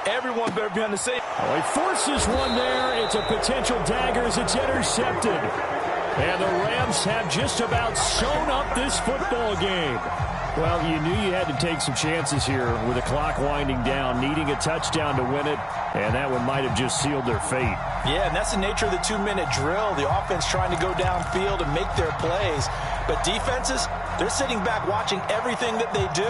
Everyone better be on the same. Oh, he forces one there. It's a potential dagger as it's intercepted. And the Rams have just about sewn up this football game. Well, you knew you had to take some chances here with the clock winding down, needing a touchdown to win it, and that one might have just sealed their fate. Yeah, and that's the nature of the 2-minute drill. The offense trying to go downfield and make their plays. But defenses, they're sitting back watching everything that they do,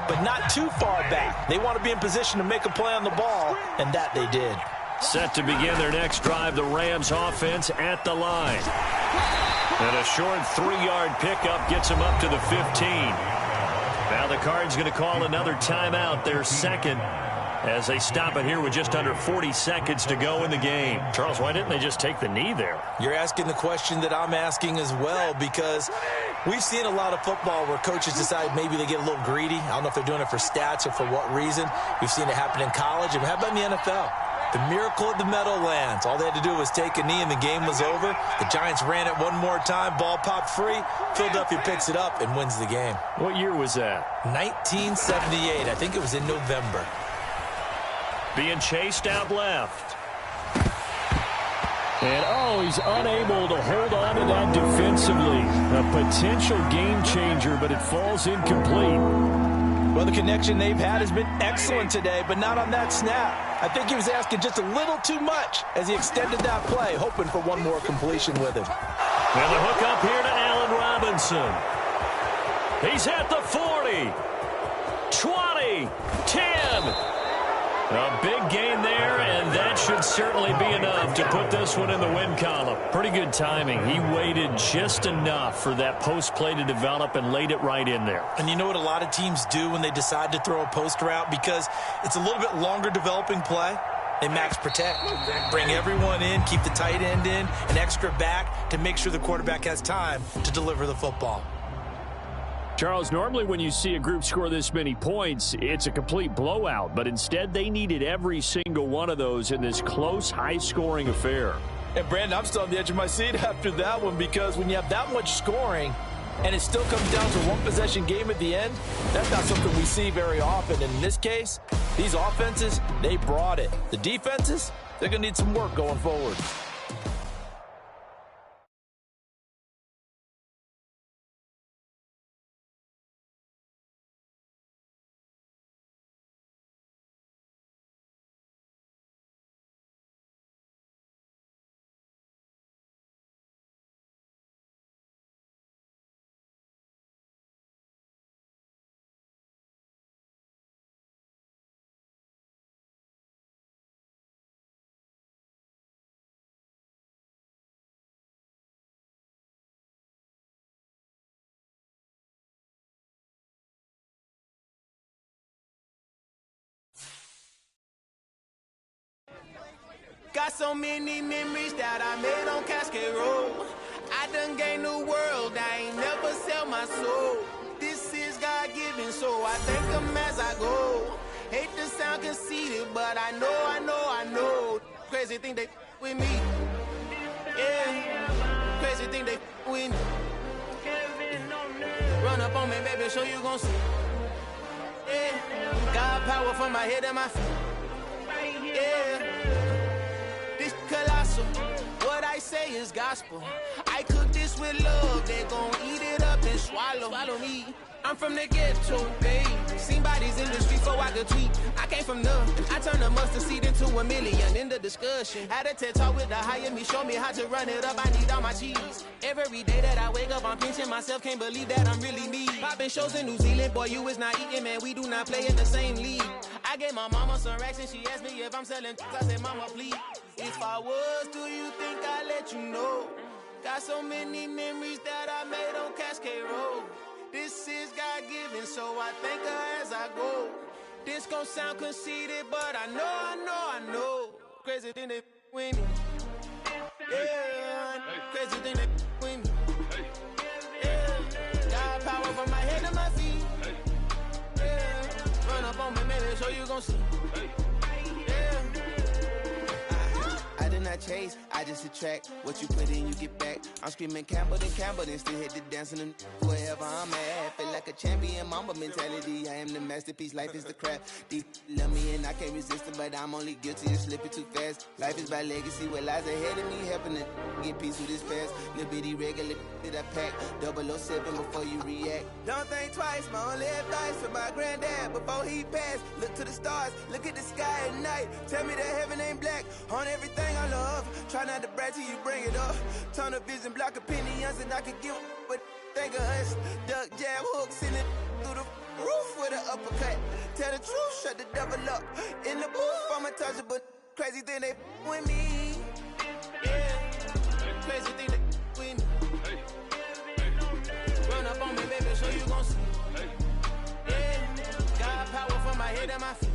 but not too far back. They want to be in position to make a play on the ball, and that they did. Set to begin their next drive, the Rams offense at the line. And a short 3-yard pickup gets them up to the 15. Now the Cards going to call another timeout, their second, as they stop it here with just under 40 seconds to go in the game. Charles, why didn't they just take the knee there? You're asking the question that I'm asking as well, because we've seen a lot of football where coaches decide maybe they get a little greedy. I don't know if they're doing it for stats or for what reason. We've seen it happen in college. And how about in the NFL? The miracle of the Meadowlands. All they had to do was take a knee and the game was over. The Giants ran it one more time. Ball popped free. Philadelphia picks it up and wins the game. What year was that? 1978. I think it was in November. Being chased out left. And, he's unable to hold on to that defensively. A potential game changer, but it falls incomplete. Well, the connection they've had has been excellent today, but not on that snap. I think he was asking just a little too much as he extended that play, hoping for one more completion with him. And the hook up here to Allen Robinson. He's at the 40, 20, 10. A big gain there, and that should certainly be enough to put this one in the win column. Pretty good timing. He waited just enough for that post play to develop and laid it right in there. And you know what a lot of teams do when they decide to throw a post route? Because it's a little bit longer developing play. They max protect. Bring everyone in, keep the tight end in, an extra back to make sure the quarterback has time to deliver the football. Charles, normally when you see a group score this many points, it's a complete blowout. But instead, they needed every single one of those in this close, high-scoring affair. And, Brandon, I'm still on the edge of my seat after that one, because when you have that much scoring and it still comes down to a one-possession game at the end, that's not something we see very often. And in this case, these offenses, they brought it. The defenses, they're going to need some work going forward. Got so many memories that I made on Cascade Road. I done gained the world, I ain't never sell my soul. This is God-given, so I thank him as I go. Hate to sound conceited, but I know. Crazy thing they with me. Yeah, crazy thing they with me. Run up on me, baby, show you gon' see. Yeah, God power from my head and my feet. Yeah. Colossal, what I say is gospel. I cook this with love, they gon' eat it up and swallow me. I'm from the ghetto, babe. Seen bodies in the street so I could tweet. I came from nothing. I turned a mustard seed into a million in the discussion. Had a TED talk with the higher me, show me how to run it up. I need all my cheese. Every day that I wake up, I'm pinching myself. Can't believe that I'm really me. Popping shows in New Zealand, boy, you is not eating, man. We do not play in the same league. I gave my mama some racks and she asked me if I'm selling. I said, mama, please. If I was, do you think I'd let you know? Got so many memories that I made on Cascade Road. This is God-given, so I thank her as I go. This gon' sound conceited, but I know. Crazy thing they with me. Yeah, crazy thing they with me. Yeah, God power from my head to on me, baby, so you gon' see. I did not chase, I just attract. What you put in, you get back. I'm screaming Campbell, then still hit the dancing and wherever I'm at. Feel like a champion, mamba mentality. I am the masterpiece, life is the crap. Deep love me and I can't resist it, but I'm only guilty of slipping too fast. Life is by legacy, what lies ahead of me, helping to get peace with this past. Little bitty regular that I pack, 007 before you react. Don't think twice, my only advice for my granddad before he passed. Look to the stars, look at the sky at night. Tell me that heaven ain't black on everything I love. Try not to brag till you bring it up. Tunnel vision, block opinions, and I can give but think of us. Duck jab hooks in it through the roof with an uppercut. Tell the truth, shut the devil up. In the booth, I'm untouchable. Crazy thing they with me. Yeah, crazy thing they with me. Run up on me, baby, so you gon' see. Yeah, got power from my head and my feet.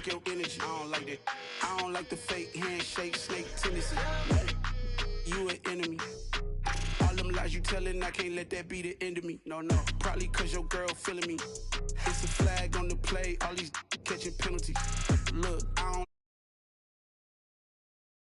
Your energy, I don't like that. I don't like the fake handshake, snake tendency. You an enemy. All them lies you telling, I can't let that be the end of me. No, probably cause your girl feeling me. It's a flag on the play, all these catching penalties. Look, I don't